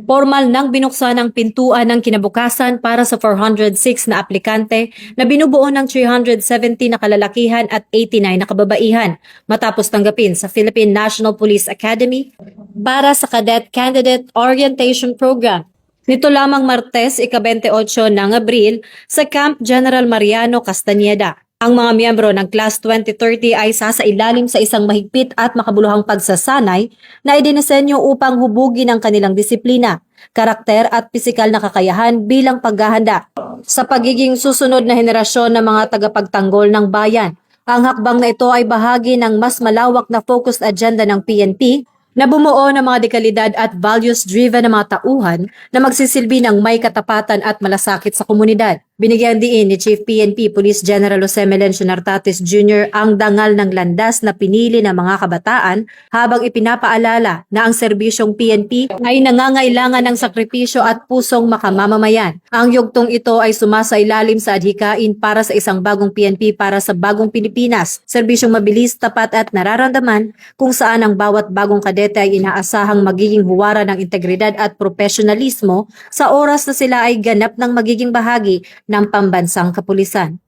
Formal nang binuksan ang pintuan ng kinabukasan para sa 406 na aplikante na binubuo ng 370 na kalalakihan at 89 na kababaihan matapos tanggapin sa Philippine National Police Academy para sa Cadet Candidate Orientation Program. Nito lamang Martes, ika-28 ng Abril sa Camp General Mariano Castañeda. Ang mga miyembro ng Class 2030 ay sasailalim sa isang mahigpit at makabuluhang pagsasanay na idinisenyo upang hubugin ang kanilang disiplina, karakter at pisikal na kakayahan bilang paghahanda sa pagiging susunod na henerasyon ng mga tagapagtanggol ng bayan. Ang hakbang na ito ay bahagi ng mas malawak na focused agenda ng PNP na bumuo ng mga dekalidad at values-driven na mga tauhan na magsisilbi ng may katapatan at malasakit sa komunidad. Binigyan diin ni Chief PNP Police General Jose Melencio Nartates Jr. ang dangal ng landas na pinili ng mga kabataan habang ipinapaalala na ang serbisyong PNP ay nangangailangan ng sakripisyo at pusong makamamamayan. Ang yugtong ito ay sumasailalim sa adhikain para sa isang bagong PNP para sa bagong Pilipinas, serbisyong mabilis, tapat at nararamdaman kung saan ang bawat bagong kadete ay inaasahang magiging huwara ng integridad at profesionalismo sa oras na sila ay ganap ng magiging bahagi ng pambansang kapulisan.